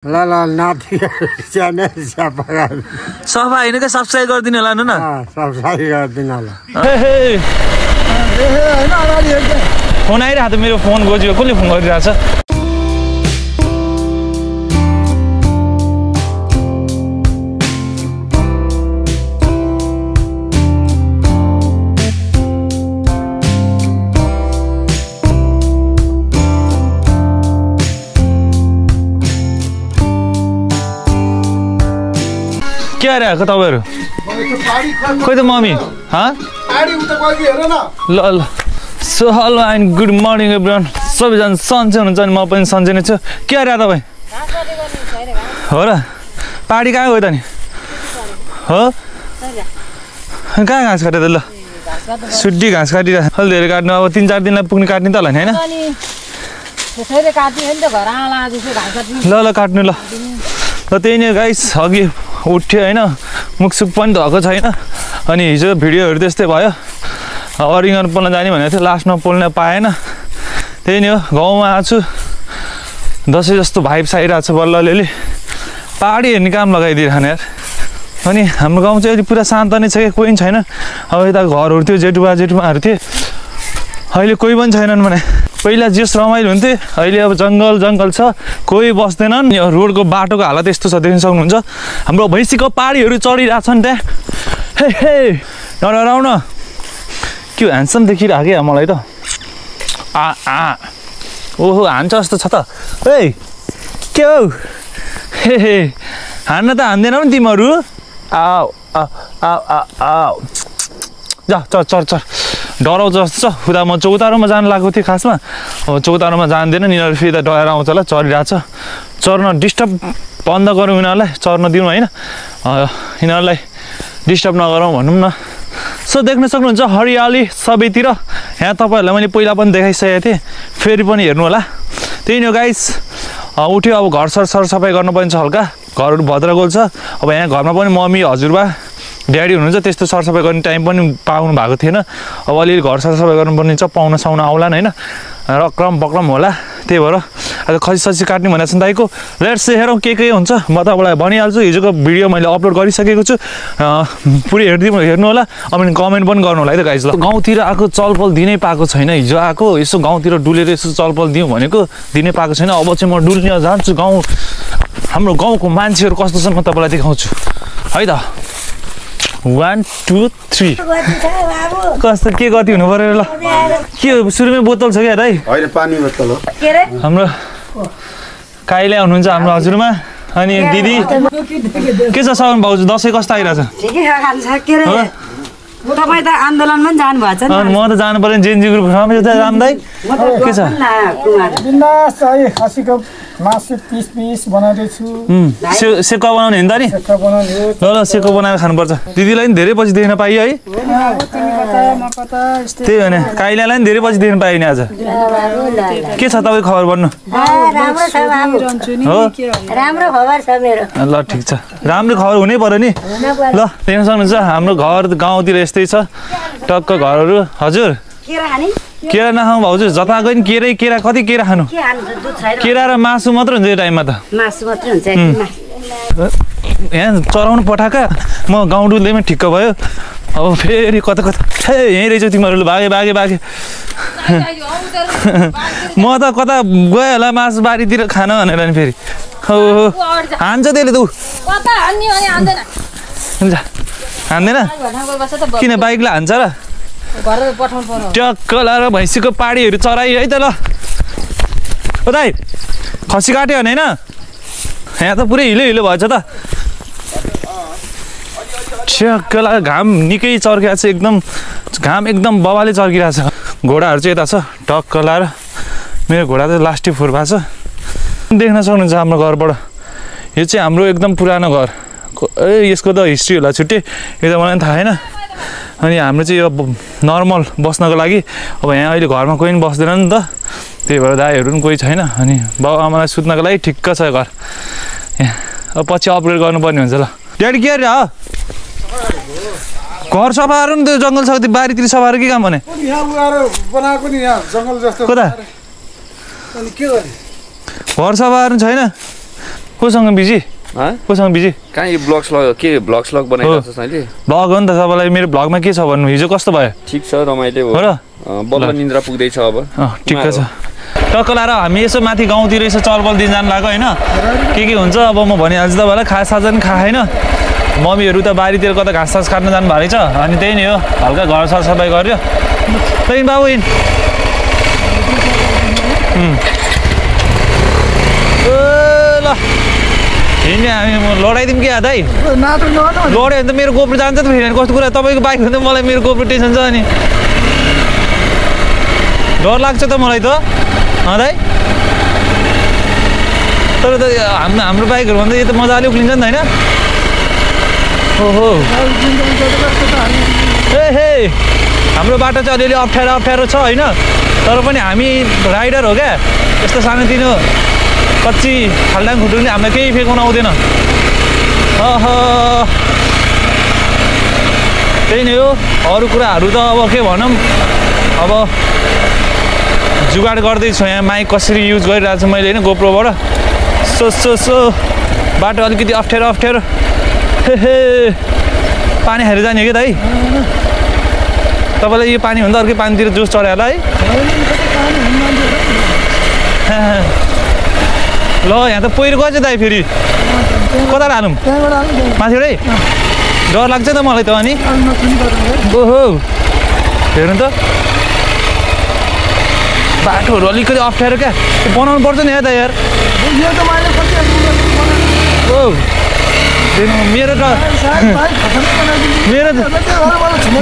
ल ल नाति सानो सफा सफा होइन क्या सब्सक्राइब गरिदिनु होला न सब्सक्राइब गरिदिनु होला फोन आइरहेको थियो मेरो फोन गोजियो कसले फोन गरिरहेछ के आइरहेको तपाईँहरू खोइ त मम्मी ल ल so hello and good morning everyone सबैजना सन्चै हुनुहुन्छ अनि म पनि सन्चै नै छु के आइरहेको तपाईँ हो र पाडी कहाँ गयो त नि हो कहाँ घाँस काट्यो त ल सुड्डी घाँस काटिरहेको अलि धेरै काट्नु अब 3-4 दिनलाई पुग्ने काट्ने त होला नि होइन ल ल काट्नु ल ल त्यही नै गाइस अघि उठ्यो होइन मुखसुख पनि धएको छैन अनि हिजो भिडियोहरू त्यस्तै भयो अरिगन पोल्न जाने भनेको थियो लास्टमा पोल्न पाएन त्यही नै हो गाउँमा आएको छु दसैँ जस्तो भाइब्स आइरहेको छ बल्ल अलिअलि पहाडी हेर्ने काम लगाइदिइरहने यार अनि हाम्रो गाउँ चाहिँ अहिले पुरा शान्त नै छ कि कोही पनि छैन अब यता घरहरू थियो जेठुमाहरू थिए अहिले कोही पनि छैनन् भने पहिला जेस रमाइलो हुन्थ्यो अहिले अब जङ्गल छ कोही बस्दैनन् यो रोडको बाटोको हालत यस्तो छ देख्न सक्नुहुन्छ हाम्रो भैँसीको पाडीहरू चढिरहेछन् त्यहाँ हे हे नडराउन के ह्यान्डसम देखिरहेको क्या मलाई त ओहो हान्छ जस्तो छ त ए के हौ हे हे हान्न त हान्दैनौ नि तिमीहरू आओ जा चर डराउँछ जस्तो छ उता म चौतारोमा जानु लागेको थिएँ खासमा अब चौतारोमा जान्दैन यिनीहरू फेरि त डराएर आउँछ होला चरिरहेको छ चर्न डिस्टर्ब बन्द गरौँ यिनीहरूलाई चर्न दिउँ होइन यिनीहरूलाई डिस्टर्ब नगरौँ भनौँ न सो देख्न सक्नुहुन्छ हरियाली सबैतिर यहाँ तपाईँहरूलाई मैले पहिला पनि देखाइसकेको थिएँ फेरि पनि हेर्नु होला त्यही नै हो गाइस उठ्यो अब घर सरसफाइ गर्नुपर्ने छ हल्का घरहरू भद्रगोल छ अब यहाँ घरमा पनि मम्मी हजुरबा ड्याडी हुनुहुन्छ त्यस्तो सरसफाइ गर्ने टाइम पनि पाउनु भएको थिएन अब अलिअलि घर सरसफाइ गर्नुपर्ने छ पाहुना साउना आउलान् होइन रक्रम बक्रम होला त्यही भएर आज खसी काट्ने भनेको छ दाइको लेट्स से हेरौँ के हुन्छ म तपाईँलाई भनिहाल्छु हिजोको भिडियो मैले अपलोड गरिसकेको छु पुरै हेर्नु होला अनि कमेन्ट पनि गर्नु होला है त गाइज ल गाउँतिर आएको चलपल दिनै पाएको छैन हिजो आएको यसो गाउँतिर डुलेर यसो चलपल दिउँ भनेको दिनै पाएको छैन अब चाहिँ म डुल्न जान्छु हाम्रो गाउँको मान्छेहरू कस्तो छन् म तपाईँलाई देखाउँछु है त 1 2 3 कस्तो के गति हुनु पर्यो ल के सुरुमै बोतल छ क्या दाइ होइन पानी बोतल हो हाम्रो काइले हुनुहुन्छ हाम्रो हजुरमा अनि दिदी के छ साउन भाउजू दसैँ कस्तो आइरहेछ तपाईँ त आन्दोलनमा जानु भएको छ नि म त जानु पर्यो जेएनजी ग्रुप रामदाई के छ बिन्दास है खसीको मासु पिस बनाउँदैछु सेको बनाउने होइन त नि ल सेको बनाएर खानुपर्छ दिदीलाई पनि धेरै पछि देख्न पाइयो है त्यही भने काइलालाई पनि धेरै पछि देख्न पाइयो नि आज के छ तपाईँ खबर भन्नु राम्रो खबर छ मेरो ल ठिक छ राम्रो खबर हुनै पर्यो नि ल देख्न सक्नुहुन्छ हाम्रो घर गाउँतिर यस्तै छ टक्क घरहरू हजुर केरा नखाउँ भाउजू जता गयो नि केरा कति केरा खानु केरा र मासु मात्र हुन्छ यो टाइममा त यहाँ चराउनु पठाएका म गाउँ डुल्दैमा ठिक्क भयो अब फेरि कता यहीँ रहेछ तिमीहरू भागे म त कता गयो होला मासु बारीतिर खान भनेर नि फेरि हान्छ त्यसले त हान्दैन किन बाइकलाई हान्छ र टक्क लाएर भैँसीको पाडीहरू चराइ है त ल ओ दाइ खसी काट्यो भने होइन यहाँ त पुरै हिलो भएछ त टक्क लाएर घाम निकै चर्किरहेको छ घाम एकदम बबाले चर्किरहेको छ घोडाहरू चाहिँ यता छ टक्क लाएर मेरो घोडा त लास्टै फोहोर भएको छ देख्न सक्नुहुन्छ हाम्रो घरबाट यो चाहिँ हाम्रो एकदम पुरानो घर यसको त हिस्ट्री होला छुट्टै यो त मलाई थाहा छैन अनि हाम्रो चाहिँ यो नर्मल बस्नको लागि अब यहाँ अहिले घरमा कोही पनि बस्दैन नि त त्यही भएर दाइहरू पनि कोही छैन अनि बाउ आमालाई सुत्नको लागि ठिक्क छ घर यहाँ अब पछि अपग्रेड गर्नुपर्ने हुन्छ ल ड्याडी के अरे हो घर सफाहरू नि त्यो जङ्गल छ बारीतिर सफाहरू के काम भने कता घर सफाहरू छैन कोसँग बिजी कोसँग बिजी कहाँ यो ब्लग्स बनाइरहेको छ अहिले ब्लग हो नि त तपाईँलाई मेरो ब्लगमा के छ भन्नु हिजो कस्तो भयो ठिक छ रमाइलो हो र बल्ल निन्द्रा पुग्दैछ अब ठिकै छ टक्क लाएर हामी यसो माथि गाउँतिर यसो चलबल दिन जानु लाग्यो होइन के हुन्छ अब म भनिहाल्छु तपाईँलाई खासा पनि खाएन मम्मीहरू त बारीतिर कता घाँस सास काट्न जानु भएको रहेछ अनि त्यही नै हो हल्का घर सरसफाइ गर्यो त्यही बाबु ल हिँड्ने हामी लडाइदिउँ क्या दाइ लड्यो भने त मेरो गोप्रो जान्छ त फेरि कस्तो कुरा तपाईँको बाइक भने त मलाई मेरो गोप्रो टेन्सन छ अनि डर लाग्छ त मलाई त दाइ तर त हाम्रो बाइकहरू भन्दा यो त मजाले उक्लिन्छ नि त होइन ओहो ए हे हाम्रो बाटो चाहिँ अलिअलि अप्ठ्यारो छ होइन तर पनि हामी राइडर हो क्या यस्तो सानोतिनो कच्ची खाल्डाङ खुट्टुङले हामीलाई केही फेकाउन आउँदैन त्यही नै हो अरू कुराहरू त अब के भनौँ अब जुगाड गर्दैछु यहाँ माइक कसरी युज गरिरहेको छु मैले होइन गोप्रोबाट सो बाटो अलिकति अप्ठ्यारो हे पानी खाएर जाने हो कि दाइ तपाईँलाई यो पानी भन्दा अर्कै पानीतिर जोस चढ्यो होला है ल यहाँ त पहिरो गएछ दाइ फेरि कता हालौँ माथिबाटै डर लाग्छ त मलाई त अनि ओहो हेर्नु त बाटोहरू अलिकति अप्ठ्यारो क्या बनाउनु पर्छ नि यहाँ त यार ओ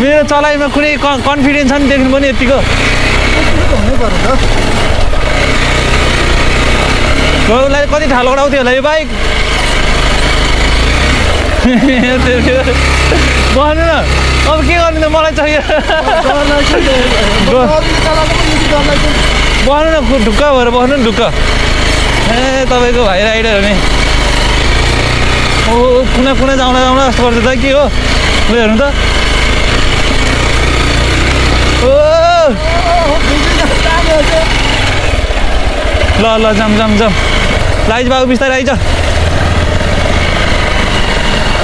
मेरो चलाइमा कुनै कन्फिडेन्स छ नि देख्नु पनि यतिको गौलाई कति ठालो उडाउँथ्यो होला यो बाइक भन्नु न अब के गर्नु त मलाई चाहियो भन्नु न ढुक्क भएर बस्नु नि ढुक्क ए तपाईँको भाइ राइडर हो नि ओ कुना जाउँला जस्तो गर्छ त के हो ल हेर्नु त ओ ल जाम लाइज बाबु बिस्तारै आइज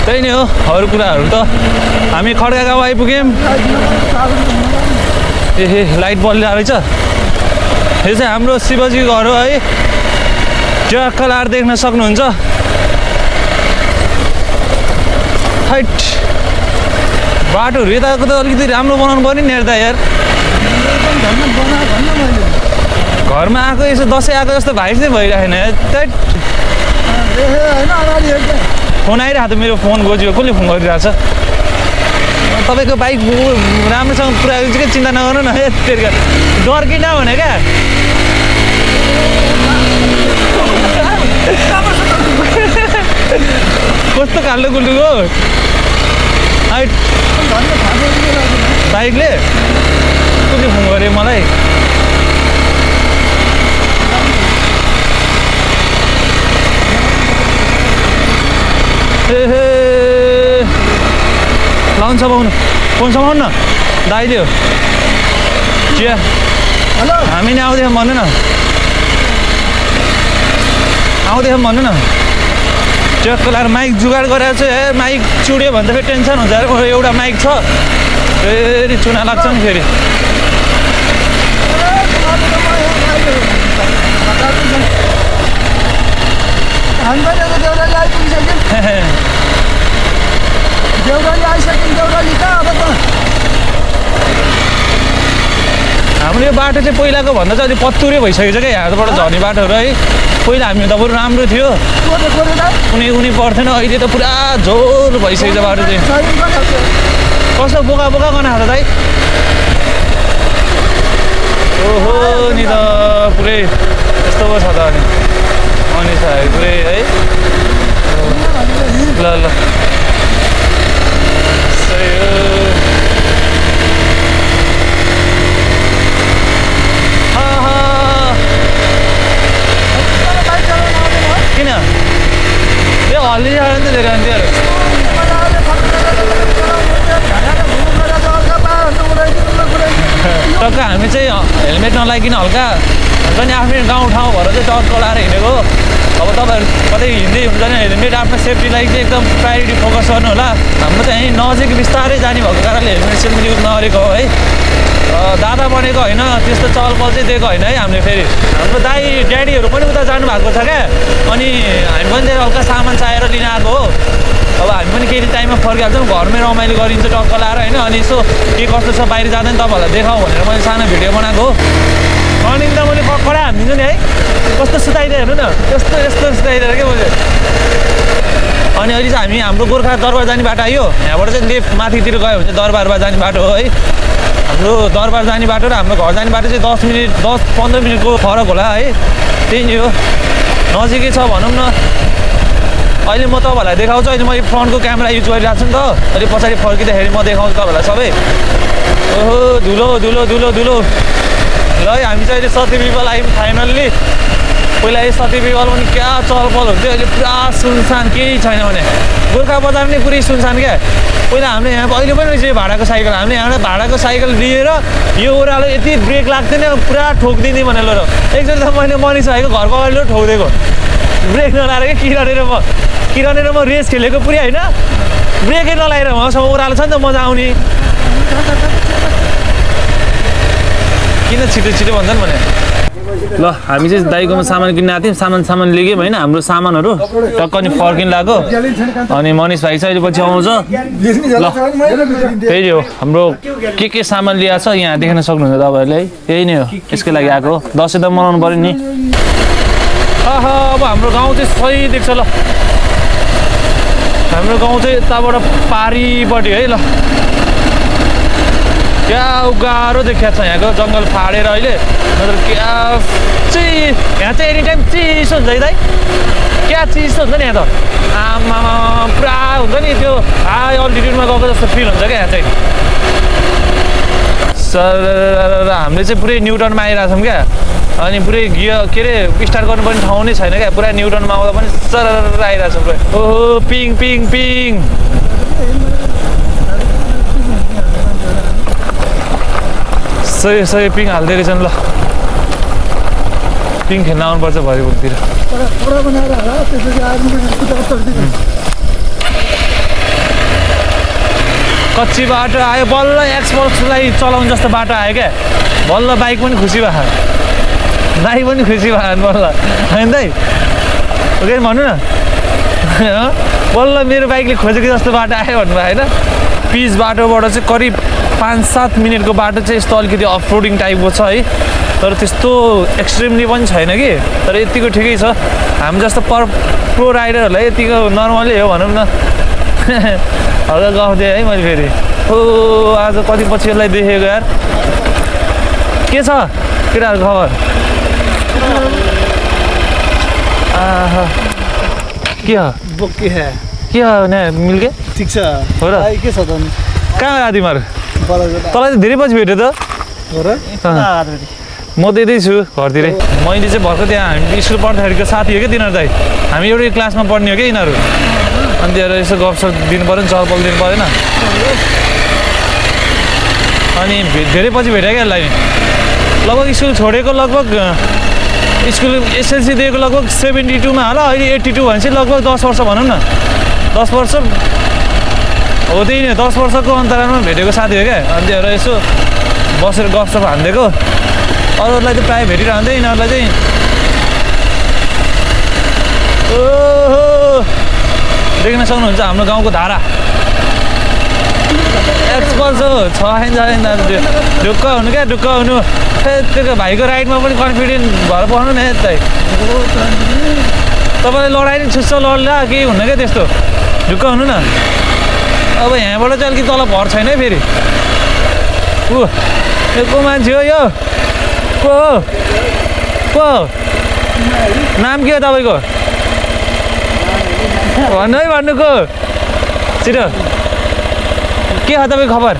त्यही नै हो अरू कुराहरू त हामी खड्का गाउँ आइपुग्यौँ ए लाइट बलिरहेको रहेछ यो चाहिँ हाम्रो शिवजीको घर हो है ट्याक्क लाएर देख्न सक्नुहुन्छ हाइट बाटोहरू यताको त अलिकति राम्रो बनाउनु पर्ने नि हेर्दा यार घरमा आएको यसो दसैँ आएको जस्तो भाइ चाहिँ भइरहेन फोन आइरहेको थियो मेरो फोन गोजियो कसले फोन गरिरहेको छ तपाईँको बाइक राम्रोसँग पुरा चाहिँ चिन्ता नगर्नु न यतिखेर डर कि नभने क्या कस्तो खाल्डो गुल्डुको हाइट बाइकले कसले फोन गर्यो मलाई लाउनु समाउनु फोन समाउनु न दाइले हो चिया हामी नै आउँदैछौँ भन्नु न भन्नु न ट्याक्क लाएर माइक जुगाड गरेर चाहिँ ए माइक चुड्यो भने त फेरि टेन्सन हुन्छ अरे एउटा माइक छ फेरि चुना लाग्छ नि फेरि हाम्रो यो बाटो चाहिँ पहिलाको भन्दा चाहिँ अलिक पत्तुरै भइसकेको छ क्या यहाँबाट झर्ने बाटोहरू है पहिला हामी त बरु राम्रो थियो कुनै पर्थेन अहिले त पुरा झोल भइसकेको छ बाटो चाहिँ कस्तो बोका गर्न हाल्छ दाइ ओहो नि त पुरै यस्तो पो छ त अनि पुरै है ल किन यो हल्ली जाँदा त धेरै अन्त्यहरू टक्क हामी चाहिँ हेलमेट नलाइकन हल्का हुन्छ नि आफ्नै गाउँठाउँ भएर चाहिँ टर्चको लाएर हिँडेको अब तपाईँहरू कतै हिँड्दै हुन्छ नि हेलमेट आफ्नो सेफ्टीलाई चाहिँ एकदम प्रायोरिटी फोकस गर्नु होला हाम्रो चाहिँ नजिक बिस्तारै जाने भएको कारणले हेलमेट सेलमेट युज नगरेको हो है दादा बनेको होइन त्यस्तो चलपल चाहिँ दिएको होइन है हामीले फेरि हाम्रो दाइ ड्याडीहरू पनि उता जानुभएको छ क्या अनि हामी पनि त्यही हल्का सामान चाहिएर लिन आएको हो अब हामी पनि केही टाइममा फर्किहाल्छौँ घरमै रमाइलो गरिन्छ टक्क लाएर होइन अनि यसो के कस्तो छ बाहिर जाँदा नि तपाईँहरूलाई देखाउँ भनेर मैले सानो भिडियो बनाएको हो अनि त मैले कडा हानिदिन्छु नि है कस्तो सुताइदियो हेर्नु न यस्तो यस्तो सुताइदिएर क्या मैले अनि अहिले चाहिँ हामी हाम्रो गोर्खा दरबार जाने बाटो आयो यहाँबाट चाहिँ लेफ्ट माथितिर गयो भने चाहिँ दरबारमा जाने बाटो हो है हाम्रो दरबार जाने बाटो र हाम्रो घर जाने बाटो चाहिँ 10-15 मिनटको फरक होला है त्यही नै हो नजिकै छ भनौँ न अहिले म तपाईँहरूलाई देखाउँछु अहिले मैले फ्रन्टको क्यामेरा युज गरिरहेको छु नि त अहिले पछाडि फर्किँदाखेरि म देखाउँछु तपाईँहरूलाई सबै ओहो धुलो धुलो धुलो धुलो ल हामी चाहिँ अहिले सती पिपल आयौँ फाइनल्ली पहिला यो सती पिपल पनि क्या चलपल हुन्थ्यो अहिले पुरा सुनसान केही छैन भने गोर्खा बजार नै पुरै सुनसान क्या पहिला हामीले यहाँ अहिले पनि रहेछ भाडाको साइकल हामीले यहाँबाट भाडाको साइकल लिएर यो ओह्रालो यति ब्रेक लाग्थ्यो नि पुरा ठोकिदिने भनेर ल एकचोटि त मैले मनिसकेको घरको अगाडि ठोकिदिएको ब्रेक नलाएर किरनेर म रेस खेलेको पुरै होइन ब्रेकै नलाएर उहाँसँग ओह्रालो छ नि त मजा आउने किन छिटो छिटो भन्छन् भने ल हामी चाहिँ दाइकोमा सामान किन्न आएको थियौँ सामान लिगौँ होइन हाम्रो सामानहरू टक्क नि फर्किन लाग्यो अनि मनिष भाइ चाहिँ अहिले पछि आउँछ ल त्यही हो हाम्रो के सामान ल्याएको छ यहाँ देख्न सक्नुहुन्छ तपाईँहरूले है यही नै हो यसकै लागि आएको हो दसैँ त मनाउनु पऱ्यो नि अब हाम्रो गाउँ चाहिँ सही देख्छ ल हाम्रो गाउँ चाहिँ यताबाट पारिपट्टि है ल क्या गाह्रो देखिया छ यहाँको जङ्गल फाडेर अहिले नत्र क्या यहाँ चाहिँ एनी टाइम चिसो हुन्छ है दाइ क्या चिसो हुन्छ नि यहाँ त आमा पुरा हुन्छ नि त्यो हाई अल्टिट्युडमा गएको जस्तो फिल हुन्छ क्या यहाँ चाहिँ सर हामीले चाहिँ पुरै न्युटनमा आइरहेको छौँ क्या अनि पुरै गियर के अरे स्टार्ट गर्नुपर्ने ठाउँ नै छैन क्या पुरा न्युटनमा आउँदा पनि सर आइरहेको छौँ पुरै ओहो पिङ पिङ पिङ सही पिङ हाल्दै रहेछन् ल पिङ खेल्न आउनुपर्छ भरिपुरतिर कच्ची बाटो आयो बल्ल एक्सपल्सलाई चलाउनु जस्तो बाटो आयो क्या बल्ल बाइक पनि खुसी भयो बाइक पनि खुसी भयो बल्ल होइन दाइ के भन्नु न बल्ल मेरो बाइकले खोजेको जस्तो बाटो आयो भन्नुभयो होइन पिच बाटोबाट चाहिँ करिब 5-7 मिनटको बाटो चाहिँ यस्तो अलिकति अफ रोडिङ टाइपको छ है तर त्यस्तो एक्सट्रिमली पनि छैन कि तर यतिको ठिकै छ हामी जस्तो प्रो राइडरहरूलाई यतिको नर्मलै हो भनौँ न हल्का गफ दिएँ है मैले फेरि ओ आज कति पछि यसलाई देखेको यार के छ केटाहरू खबर के हो के हो ने मिल्के ठिक छ हो र के छ त कहाँ गयो तिमीहरू तँलाई चाहिँ धेरै पछि भेट्यो त हो र म त्यतै छु घरतिरै मैले चाहिँ भर्खर त्यहाँ हामी स्कुल पढ्दाखेरिको साथी हो क्या तिनीहरू चाहिँ हामी एउटै क्लासमा पढ्ने हो क्या यिनीहरू अनि त्यहाँ यसो गफसप दिनु पऱ्यो नि चलपल दिनु परेन अनि धेरै पछि भेट्यो क्या यसलाई लगभग स्कुल छोडेको लगभग स्कुल एसएलसी दिएको लगभग 72मा होला अहिले 82 भनेपछि लगभग 10 वर्ष भनौँ न 10 वर्ष हो त्यही नै 10 वर्षको अन्तरालमा भेटेको साथी हो क्या अनि त्यहाँबाट यसो बसेर गफसप हानिदिएको अरूहरूलाई चाहिँ प्रायः भेटिरहन्थ्यो यिनीहरूलाई चाहिँ ओहो देख्न सक्नुहुन्छ हाम्रो गाउँको धारा एक्सपल्स हो छैन ढुक्क हुनु क्या ढुक्क हुनु त्यो भाइको राइडमा पनि कन्फिडेन्ट भएर पढ्नु न यतै तपाईँले लडाइ नि छुच्च लड्ला केही हुन्न क्या त्यस्तो ढुक्क हुनु न अब यहाँबाट चाहिँ अलिकति तल भर छैन है फेरि यो को मान्छे हो यो को नाम के हो तपाईँको भन्नु है भन्नुको छिटो के हो तपाईँको खबर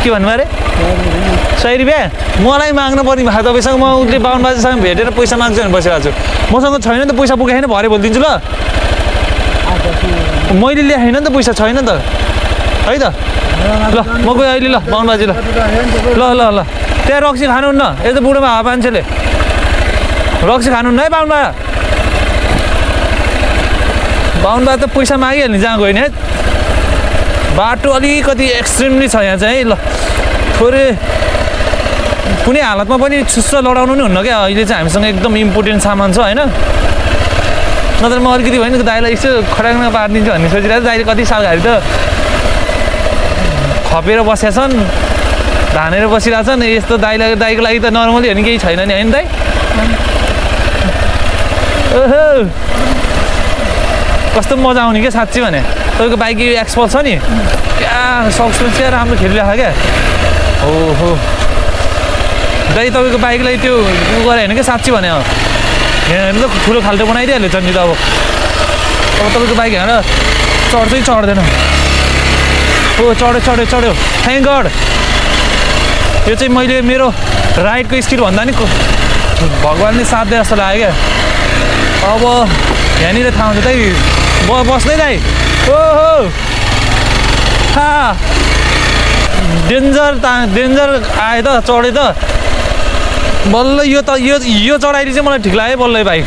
के भन्नु अरे 100 रुपियाँ मलाई माग्नु पर्ने भएको तपाईँसँग म उसले 52 बाजेसँग भेटेर पैसा माग्छु भने बसिरहेको छु मसँग छैन नि त पैसा पुगेन भरे भनिदिन्छु ल मैले ल्याएन नि त पैसा छैन नि त है त ल म गएँ अहिले ल 52 बाजे ल ल ल ल त्यहाँ रक्सी खानुहुन्न यस्तो बुढोमा हावा मान्छेले रक्सी खानुहुन्न है बाहुनबा त पैसा मागिहाल्ने जहाँ गयो नि है बाटो अलिकति एक्सट्रिमली छ यहाँ चाहिँ ल थोरै कुनै हालतमा पनि छुस्स लडाउनु नि हुन्न क्या अहिले चाहिँ हामीसँग एकदम इम्पोर्टेन्ट सामान छ होइन नत्र म अलिकति भयो नि दाइलाई यसो खडाङमा पारिदिन्छु भन्ने सोचिरहेको दाइले कति सालघारी त खपेर बसेका छन् धानेर बसिरहेछन् यस्तो दाइको लागि त नर्मली हो नि केही छैन नि होइन दाइ ओहो कस्तो मजा आउने क्या साँच्ची भने तपाईँको बाइक एक्सपल्स छ नि क्या सक्सपेन्स क्या राम्रो खेलिरहेको क्या ओहो दाइ तपाईँको बाइकलाई त्यो उ गरे होइन क्या साँच्ची भने हेर्नु त ठुलो खाल्टो बनाइदिइहाल्यो चन्डी त अब तपाईँको बाइक हेर चढ्छै चढ्दैन ओ चढ्यो थ्याङ्क गड यो चाहिँ मैले मेरो राइडको स्किल भन्दा नि भगवान्ले साथ दिए जस्तो लाग्यो क्या अब यहाँनिर थाहा हुन्छ दाइ बस्दै दाइ ओहो हा डेन्जर आयो त चढ्यो त बल्ल यो चढाइले चाहिँ मलाई ठिक लाग्यो बल्ल बाइक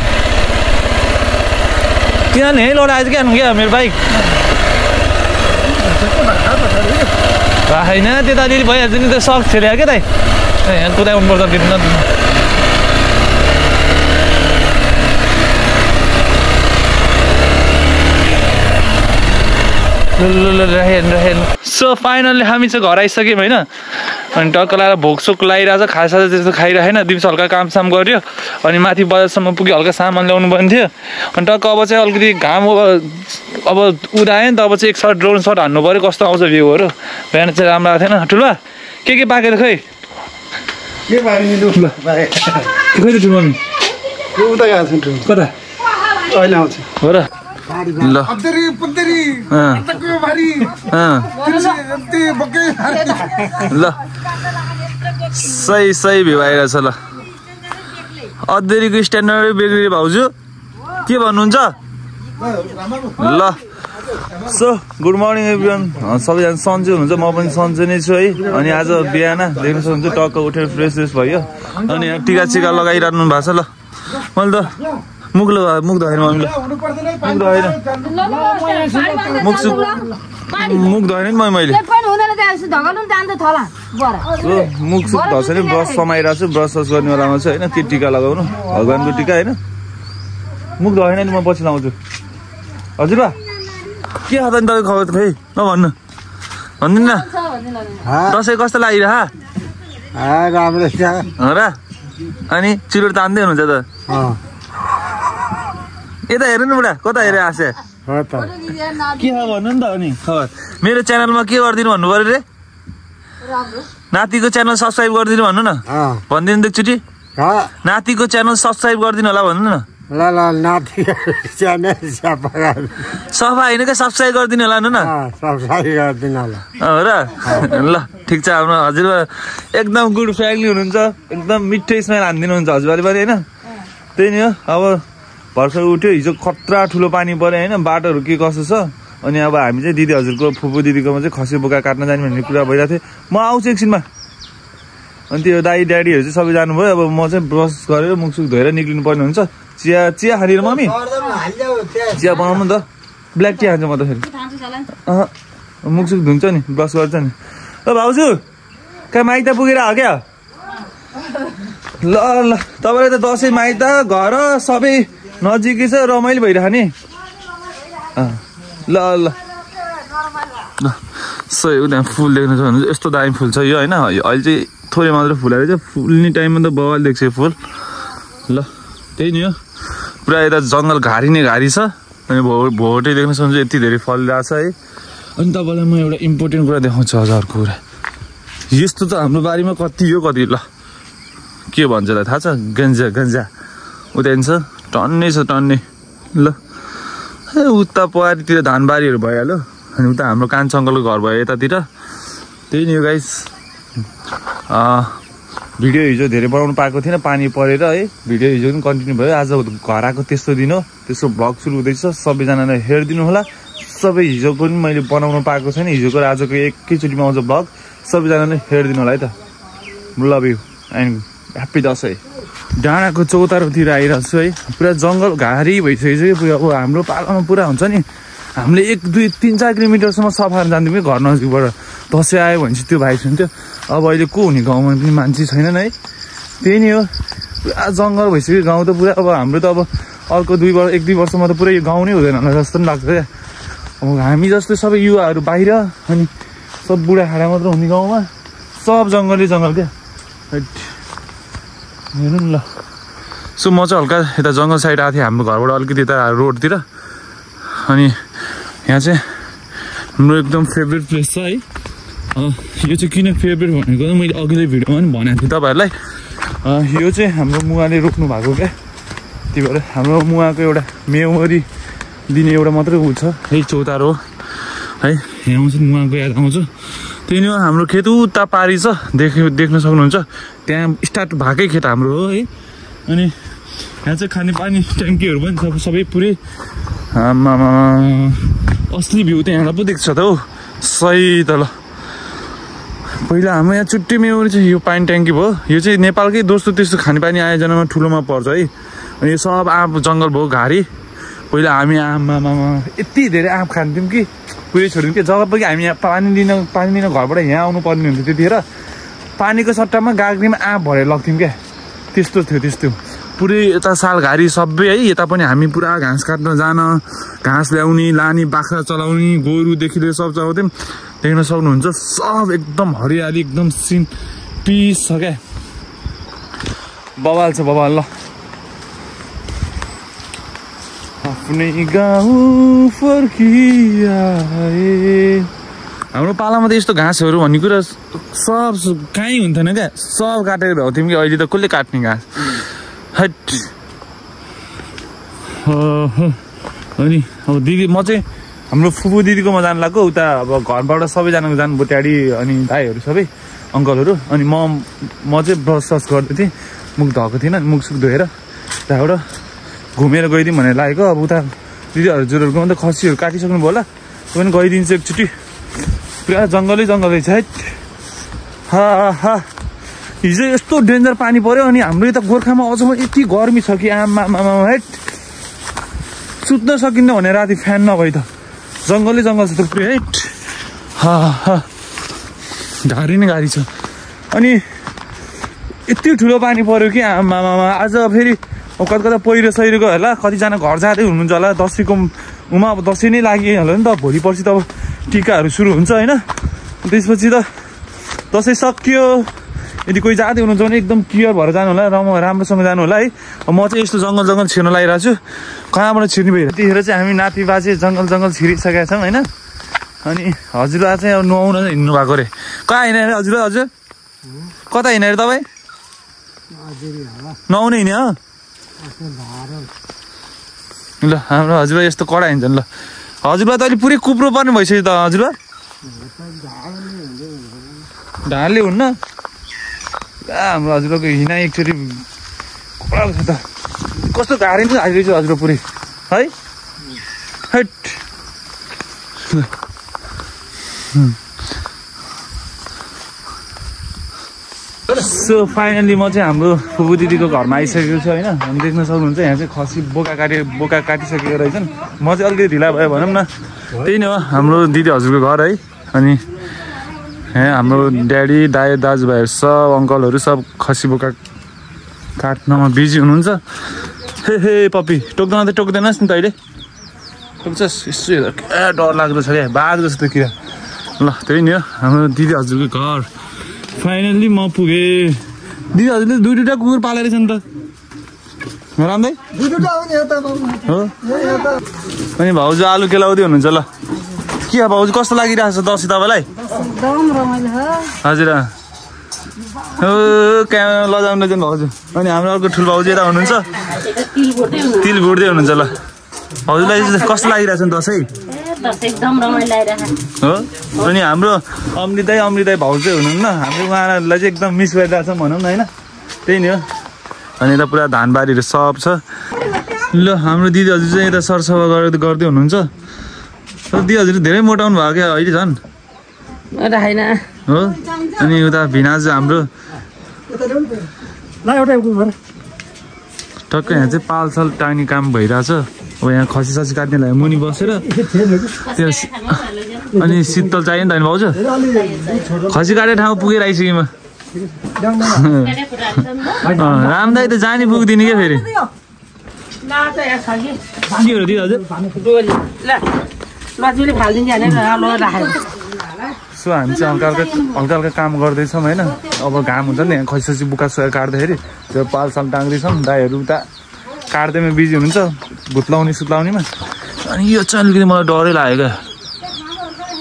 किनभने यहीँ लडाएछ क्या मेरो बाइक होइन त्यता अलिअलि भइहाल्छ नि त सक खेल्यो क्या दाइ यहाँ कुदाउनुपर्छ दिनु सो फाइनल्ली हामी चाहिँ घर आइसक्यौँ होइन अनि टक्क लगाएर भोकसोक लगाइरहेछ खाजा त्यस्तो खाइरहेन दिउँसो हल्का कामसाम गऱ्यो अनि माथि बजारसम्म पुग्यो हल्का सामान ल्याउनु पर्ने थियो अनि टक्क अब चाहिँ अलिकति घाम अब उदायो नि त अब चाहिँ एक सर्ट ड्रोन सर्ट हान्नु पऱ्यो कस्तो आउँछ भ्यूहरू बिहान चाहिँ राम्रो आएको थिएन ठुलो के पाकेर खै खै त ठुलो मम्मी कता अहिले आउँछ हो र ल ल सही भ्यू आइरहेछ ल अद्धेरीको स्ट्यान्डर्ड बेग्री भाउजू के भन्नुहुन्छ ल सो गुड मर्निङ एभ्रिवान सबैजना सन्चै हुनुहुन्छ म पनि सन्चै नै छु है अनि आज बिहान देख्न सक्नुहुन्छ टक्क उठेर फ्रेस भयो अनि टिका चिका लगाइरहनु भएको छ ल मैले त मुख धोएन मम्मीले मुख धोएन नि मैले मुख सुख धोछ नि ब्रस समाइरहेको छु ब्रस गर्ने बेलामा चाहिँ होइन के टिका लगाउनु भगवान्को टिका होइन मुख धोएन नि म पछि लाउँछु हजुर बा के छ त नि तपाईँको खबर त खै नभन्नु भनिदिनु न दसैँ कस्तो लागिरह राम्रो हो र अनि चिरोट तान्दै हुनुहुन्छ त यता हेर्नु नि बुढा कता हेरेर आसे के छ भन्नु नि त अनि खबर मेरो च्यानलमा के गरिदिनु भन्नु पऱ्यो रे नातिको च्यानल सब्सक्राइब गरिदिनु भन्नु न भनिदिनु एकचोटि नातिको च्यानल सब्सक्राइब गरिदिनु होला भन्नु न ल नाति च्यानल सफा होइन क्या सब्सक्राइब गरिदिनु होला न सब्सक्राइब गरिदिनु होला हो र ल ठिक छ हाम्रो हजुरबा एकदम गुड फ्यामिली हुनुहुन्छ एकदम मिठो स्माइल हानिदिनुहुन्छ हजुरबाले पनि होइन त्यही नि हो अब भर्खर उठ्यो हिजो खतरा ठुलो पानी पऱ्यो होइन बाटोहरू के कसो छ अनि अब हामी चाहिँ दिदी हजुरको फुपू दिदीकोमा चाहिँ खसी बोका काट्न जाने भन्ने कुरा भइरहेको थियो म आउँछु एकछिनमा अनि त्यो दाई ड्याडीहरू चाहिँ सबै जानुभयो अब म चाहिँ ब्रस गरेर मुखसुख धोएर निक्लिनु पर्ने हुन्छ चिया खानेर मम्मी चिया बनाउनु नि त ब्ल्याक टी खान्छ म त फेरि मुखसुख धुन्छ नि ब्रस गर्छ नि ल भाउजू कहाँ माइत पुगेर हो क्या ल तपाईँलाई त दसैँ माइत घर सबै नजिकै छ रमाइलो भइरह नि ल सही हो त्यहाँ फुल देख्नु छ भने यस्तो दामी फुल छ यो होइन अहिले चाहिँ थोरै मात्र फुलाएर चाहिँ फुल्ने टाइममा त बवाल देख्छ यो फुल ल त्यही नि हो पुरा यता जङ्गल घारी नै घारी छ अनि भोटे देख्न सक्नुहुन्छ यति धेरै फलिरहेको छ है अनि तपाईँलाई म एउटा इम्पोर्टेन्ट कुरा देखाउँछु हजुरको कुरा यस्तो त हाम्रो बारीमा कति हो कति ल के भन्छ त थाहा छ गन्जा उता छ टन्नै छ टन्नै ल उता पहाडीतिर धानबारीहरू भइहाल्यो अनि उता हाम्रो कान्छा अङ्कलको घर भयो यतातिर त्यही नि हो गाइस भिडियो हिजो धेरै बनाउनु पाएको थिएन पानी परेर है भिडियो हिजो पनि कन्टिन्यू भयो आज घर आएको त्यस्तो दिन हो त्यसको भ्लग सुरु हुँदैछ सबैजनालाई हेरिदिनु होला सबै हिजोको पनि मैले बनाउनु पाएको छैन हिजोको र आजको एकैचोटिमा आउँछ भ्लग सबैजनाले हेरिदिनु होला है त love you and happy Dashain. डाँडाको चौतारोतिर आइरहेको छु है, पुरा जङ्गल घारी भइसकेको छ। अब हाम्रो पालामा पुरा हुन्छ नि, हामीले 1 2 3 4 किलोमिटरसम्म सफा जान्थ्यौँ कि घर नजिकबाट। दसैँ आयो भने चाहिँ त्यो भाइस हुन्थ्यो। अब अहिले को हुने गाउँमा पनि मान्छे छैनन् है, त्यही नै हो। पुरा जङ्गल भइसक्यो गाउँ त पुरा। अब हाम्रो त अब अर्को 1 2 वर्षमा त पुरै गाउँ नै हुँदैन होला जस्तो पनि लाग्छ क्या। अब हामी जस्तो सबै युवाहरू बाहिर, अनि सब बुढाखाडा मात्र हुने गाउँमा सब जङ्गलै जङ्गल क्या। हेर्नु नि ल। सो म चाहिँ हल्का यता जङ्गल साइड आएको थिएँ हाम्रो घरबाट अलिकति यता रोडतिर। अनि यहाँ चाहिँ हाम्रो एकदम फेभरेट प्लेस छ है। यो चाहिँ किन फेभरेट भनेको त मैले अघिल्लो भिडियोमा पनि भनेको थिएँ तपाईँहरूलाई। यो चाहिँ हाम्रो मुवाले रोप्नु भएको क्या, त्यही भएर हाम्रो मुवाको एउटा मेमोरी दिने एउटा मात्रै ऊ छ है, चौतारो है। यहाँ चाहिँ मुवाको याद आउँछ। त्यही नै हो, हाम्रो खेत उता पारी छ, देख्न सक्नुहुन्छ। त्यहाँ स्टार्ट भएकै खेत हाम्रो हो है। अनि यहाँ चाहिँ खानेपानी ट्याङ्कीहरू पनि छ सबै पुरै। असली भ्यू त यहाँलाई पो देख्छ त हौ, सही त ल। पहिला हाम्रो यहाँ छुट्टै मेमोरी चाहिँ यो पानी ट्याङ्की भयो। यो चाहिँ नेपालकै दोस्रो तेस्रो खानेपानी आयोजनामा ठुलोमा पर्छ है। अनि यो सब आँप जङ्गल भयो घारी। पहिला हामी आँपमा यति धेरै आँप खान्थ्यौँ कि पुरै छोड्यौँ कि। जब पनि हामी यहाँ पानी लिन घरबाट यहाँ आउनु पर्ने हुन्थ्यो, त्यतिखेर पानीको सट्टामा गाग्रीमा आँप भरेर लग्थ्यौँ क्या। त्यस्तो थियो त्यस्तो पुरै। यता सालघारी सबै है, यता पनि हामी पुरा घाँस काट्न जान, घाँस ल्याउने लाने, बाख्रा चलाउने, गोरुदेखि लिएर सब चलाउँथ्यौँ। देख्न सक्नुहुन्छ सब एकदम हरियाली, एकदम सिन पिस छ क्या। बवाल छ बवाल। ल आफ्नै गाउँ फर्किआए। हाम्रो पालामा त यस्तो घाँसहरू भन्ने कुरा सब कहीँ हुन्थेन क्या, सब काटेर भ्याउँथ्यौँ कि। अहिले त कसले काट्ने घाँस हट। अनि अब दिदी म चाहिँ हाम्रो फुपू दिदीकोमा जानु लाग्यो उता। अब घरबाट सबैजनाको जानु बुट्याडी अनि दाईहरू सबै अङ्कलहरू। अनि म चाहिँ ब्रस सस गर्दै थिएँ, मुख धोएको थिइनँ, मुख सुख धोएर त्यहाँबाट घुमेर गइदिउँ भनेर लागेको। अब उता दिदी हजुरहरूकोमा त खसीहरू काटिसक्नु भयो होला, त्यो पनि गइदिन्छु एकचोटि। पुरा जङ्गलै जङ्गल रहेछ है। हा हिजो यस्तो डेन्जर पानी पऱ्यो। अनि हाम्रो यता गोर्खामा अझ यति गर्मी छ कि आमा हेट, सुत्न सकिन्न भने राति फ्यान नभई त। जङ्गलै जङ्गल छ थुप्रै हेट। घारी नै घारी छ। अनि यति ठुलो पानी पऱ्यो कि आमा आज फेरि कता पहिरो सहिरो गयो होला। कतिजना घर जाँदै हुनुहुन्छ होला, दसैँको उमा अब दसैँ नै लागिहाल्यो नि त। भोलि पर्सि त अब टिकाहरू सुरु हुन्छ होइन। त्यसपछि त दसैँ सकियो। यदि कोही जाँदै हुनुहुन्छ भने एकदम क्लियर भएर जानु होला, राम्रोसँग जानु होला है। म चाहिँ यस्तो जङ्गल छिर्न लागिरहेको छु, कहाँबाट छिर्ने भइरहेको। त्यतिखेर चाहिँ हामी नाति बाजे जङ्गल छिरिसकेका छौँ होइन। अनि हजुरबा चाहिँ अब नुहाउन हिँड्नु भएको अरे। कहाँ हिँड्यो अरे हजुर? कता हिँड्यो अरे तपाईँ? नुहाउनु हिँड्यो हो? ल हाम्रो हजुरबा यस्तो कडा हिँड्छन्। ल हजुरबा त अहिले पुरै कुप्रो पर्ने भइसक्यो त हजुरबा। ढाडले हुन्न हाम्रो हजुरबाको हिँडा एकचोटि कडा छ त। कस्तो गाडी पनि हालिरहेछ हजुर पुरै है। हेट सो फाइनली म चाहिँ हाम्रो फुपू दिदीको घरमा आइसकेको छु होइन। अनि देख्न सक्नुहुन्छ यहाँ चाहिँ खसी बोका काटिसकेको रहेछन्। म चाहिँ अलिकति ढिला भयो भनौँ न। त्यही नै हो हाम्रो दिदी हजुरको घर है। अनि यहाँ हाम्रो ड्याडी दाजुभाइहरू सब अङ्कलहरू सब खसी बोका काट्नमा बिजी हुनुहुन्छ। हे पप्पी टोक्दैन त टोक्दैनस् नि त अहिले? टोक्छस्? यसो हेर्दा क्या डर लाग्दो छ क्या, बाघ जस्तो किरा। ल त्यही नि हो हाम्रो दिदी हजुरको घर। फाइनल्ली म पुगेँ। दिदी हजुरले 2-2टा कुकुर पालेर छ नि त राम्रै हो। अनि भाउजू आलु केलाउँदै हुनुहुन्छ। ल के भाउजू कस्तो लागिरहेको छ दसैँ तपाईँलाई? हजुर हो कहाँ लजाउनु चाहिँ भाउजू। अनि हाम्रो अर्को ठुलो भाउजू यता हुनुहुन्छ, तिल भुट्दै हुनुहुन्छ। ल हजुरलाई कस्तो लागिरहेछ नि दसैँ? हो। अनि हाम्रो अमृत भाउजू हुनुहुन्न, हाम्रो उहाँलाई चाहिँ एकदम मिस गरिरहेछ भनौँ न होइन। त्यही नि हो। अनि यता पुरा धानबारीहरू सब छ। ल हाम्रो दिदी हजुर चाहिँ यता सरसफा गर्दै हुनुहुन्छ। दिदी हजुर धेरै मोटाउनु भयो क्या अहिले झन् हो। अनि उता भिनाजु हाम्रो टक्कै यहाँ चाहिँ पालसाल टाङ्ने काम भइरहेछ अब यहाँ खसी ससी काट्नेलाई मुनि बसेर त्यो अनि शीतल चाहियो नि त भाउजू खसी काट्ने ठाउँ पुगेर आइसकेँ म रामदाई त जानी पुग्दिने क्या फेरि के हो दिदी हजुर सो हामी चाहिँ हल्का हल्का काम गर्दैछौँ होइन अब घाम हुन्छ नि खसी ससी बुका सोया काट्दाखेरि त्यो पालसाल टाङ्दैछौँ दाईहरू उता काट्दैमा बिजी हुनुहुन्छ भुत्लाउने सुत्लाउनेमा अनि यो चाहिँ अलिकति मलाई डरै लाग्यो क्या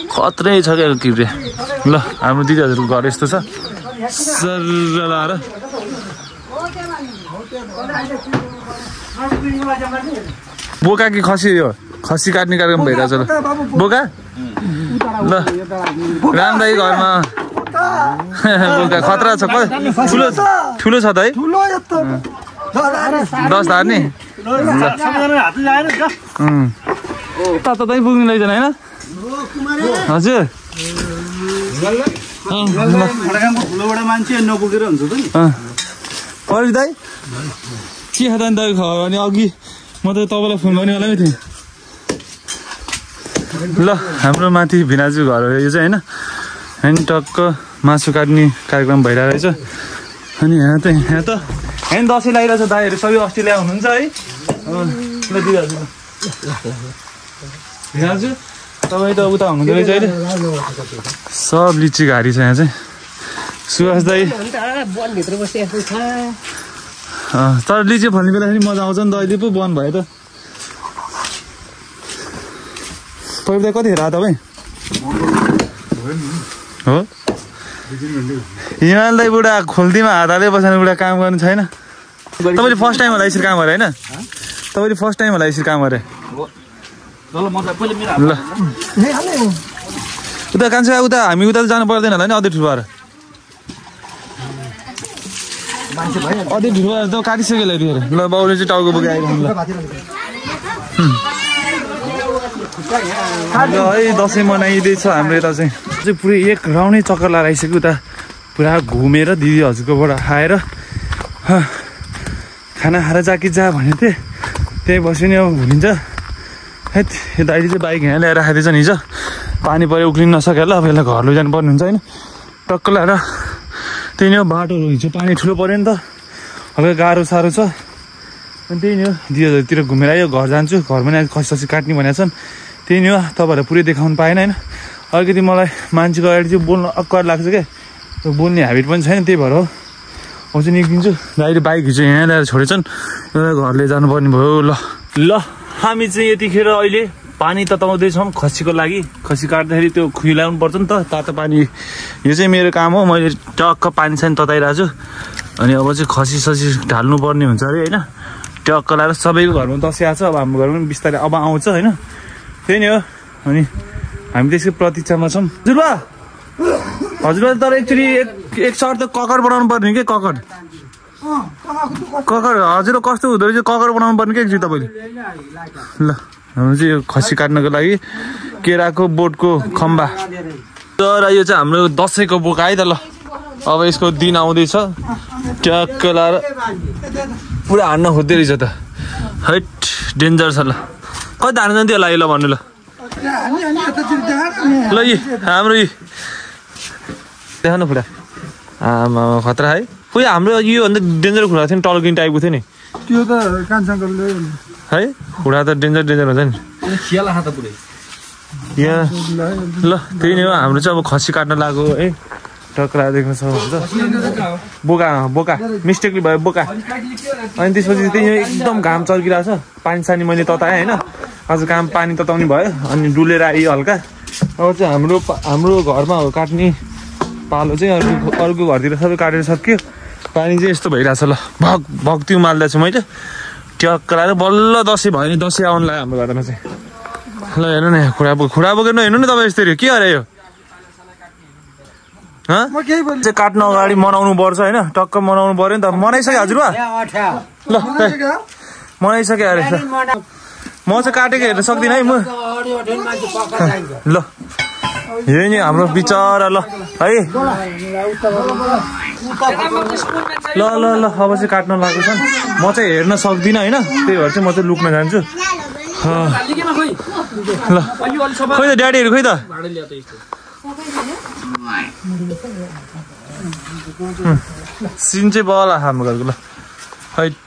खत्रै छ क्या किब्रे ल हाम्रो दिदीहरूको घर यस्तो छ सर लाएर बोका कि खसी यो खसी काट्ने कार्यक्रम भइरहेछ ल बोका ल रामदाई घरमा बोका खतरा छ ठुलो छ त है 10 धार नि तपाईँ पुग्नु लैजाने होइन हजुर मान्छे नपुगेर हुन्छ त नि दाई के खाँदा नि दाई खायो भने अघि म त तपाईँलाई फोन गर्ने होला थिएँ ल हाम्रो माथि भिनाजु घर हो यो चाहिँ होइन अनि टक्क मासु काट्ने कार्यक्रम भइरहेको रहेछ अनि यहाँ त यहाँ दसैँ लागिरहेछ दाईहरू सबै अस्ट्रेलिया हुनुहुन्छ है ल दिइहाल्छु भिनाजु तपाईँ त उता हुनुहुँदो रहेछ अहिले सब लिची घारी छ यहाँ चाहिँ सुभाष दाई तर लिची फल्ने बेलाखेरि मजा आउँछ नि त अहिले पो बन्द भयो त तपाईँ त कतिखेर आयो तपाईँ हो हिमाल दाई बुढा खोल्तीमा हात हाले बसेर बुढा काम गर्नु छैन तपाईँले फर्स्ट टाइम होला यसरी काम गरे होइन तपाईँले फर्स्ट टाइम होला यसरी काम गरे ल उता कान्छा उता हामी उता जानु पर्दैन होला नि अझै ठुलो भएर अझै ठुलो भएर त काटिसक्यो ल बाउले चाहिँ टाउको बोकेर आइरहनु ल है दसैँ मनाइँदैछ हाम्रो यता चाहिँ पुरै एक राउन्डै चक्कर लगाएर आइसक्यो उता पुरा घुमेर दिदी हजुरकोबाट आएर खाना खाएर जाकी जा भनेको थिएँ त्यही बस्यो नि अब भुलिन्छ है यता अहिले चाहिँ बाइक यहाँ ल्याएर खाँदैछ नि हिजो पानी पऱ्यो उक्लिन नसकेर ल अब यसलाई घर लैजानु पर्ने हुन्छ होइन टक्क ल्याएर त्यही नै हो बाटो हिजो पानी ठुलो पऱ्यो नि त हल्का गाह्रो साह्रो छ अनि त्यही नै हो 2000तिर घुमेर आयो घर जान्छु घरमा नि खसी ससी काट्ने भनेको छन् त्यही नै हो तपाईँहरूलाई पुरै देखाउनु पाएन होइन अलिकति मलाई मान्छेको अगाडि चाहिँ बोल्न अक्वाड लाग्छ क्या बोल्ने ह्याबिट पनि छैन त्यही भएर हो म चाहिँ निस्किन्छु अहिले बाइक हिजो यहाँ ल्याएर छोडेछन् एउटा घरले जानुपर्ने भयो ल हामी चाहिँ यतिखेर अहिले पानी तताउँदैछौँ खसीको लागि खसी काट्दाखेरि त्यो खुइलाउनु पर्छ नि त तातो पानी यो चाहिँ मेरो काम हो मैले टक्क पानी सानी तताइरहेको छु अनि अब चाहिँ खसी ससी ढाल्नुपर्ने हुन्छ अरे होइन टक्क लगाएर सबैको घरमा दसैँ आएको छ अब हाम्रो घरमा पनि बिस्तारै अब आउँछ होइन त्यही नै हो अनि हामी त्यसको प्रतीक्षामा छौँ हजुरबा तर एक्चुली एक सर्ट त ककर बनाउनु पर्ने के ककर हजुर कस्तो हुँदो रहेछ ककर बनाउनु पर्ने के एकचोटि तपाईँले ल हाम्रो चाहिँ यो खसी काट्नको लागि केराको बोटको खम्बा तर यो चाहिँ हाम्रो दसैँको बोका है त ल अब यसको दिन आउँदैछ ट्याक्क लाएर पुरा हान्न खोज्दै रहेछ त हैट डेन्जर छ ल कति हान्न जान्थ्यो होला ल भन्नु ल यी हाम्रो यी देखाउनु खुला आमा खतरा है खोइ हाम्रो योभन्दा डेन्जर खुला थियो नि टल्किने टाइपको थियो नि त्यो त कान्छाङ्कलले है खुडा त डेन्जर हुन्छ नि यहाँ ल त्यही नै हो हाम्रो चाहिँ अब खसी काट्न लाग्यो है टक्रा देख्न सक्नुहुन्छ बोका मिस्टेकली भयो बोका अनि त्यसपछि त्यही एकदम घाम चर्किरहेको छ पानी सानी मैले तताएँ होइन अझ काम पानी तताउने भयो अनि डुलेर आयो हल्का अब चाहिँ हाम्रो घरमा हो काट्ने पालो चाहिँ अर्को घरतिर सबै काटेर सक्यो पानी चाहिँ यस्तो भइरहेछ ल भक्ति उमाल्दैछु मैले ट्याक्क लगाएर बल्ल दसैँ भयो नि दसैँ आउनु लाग्यो हाम्रो घरमा चाहिँ ल हेर्नु न खुडा बोकेर नहेर्नु नि तपाईँ यस्तै के अरे यो चाहिँ काट्नु अगाडि मनाउनु पर्छ होइन टक्क मनाउनु पर्यो नि त मनाइसक्यो हजुरबा ल मनाइसक्यो अरे म चाहिँ काटेको हेर्न सक्दिनँ है म ल यही नि हाम्रो बिचरा ल है ल ल ल अब चाहिँ काट्न लागेको छ म चाहिँ हेर्न सक्दिनँ होइन त्यही भएर चाहिँ म चाहिँ लुक्न जान्छु ल खोइ त ड्याडीहरू खोइ त सिन चाहिँ बला हाम्रो घरको ल हैट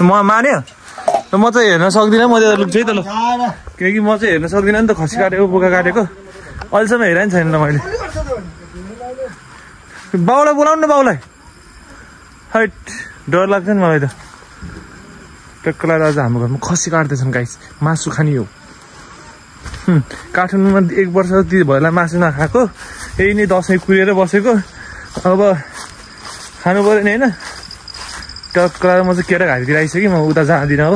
म मान्यो म चाहिँ हेर्न सक्दिनँ म त्यता लुक्छु है त ल किनकि म चाहिँ हेर्न सक्दिनँ नि त खसी काटेको बोका काटेको अहिलेसम्म हेरेँ नि छैन ल मैले बाउलाई बोलाउनु न बाउलाई हैट डर लाग्छ नि मलाई त टक्कलाई आज हाम्रो घरमा खसी काट्दैछन् गाइस मासु खाने हो काठमाडौँमा 1 वर्ष ती भएलाई मासु नखाएको यही नै दसैँ कुरेर बसेको अब खानु पऱ्यो नि होइन टक्कलाई म चाहिँ केटा घाँटीतिर आइसकेँ म उता जाँदिनँ अब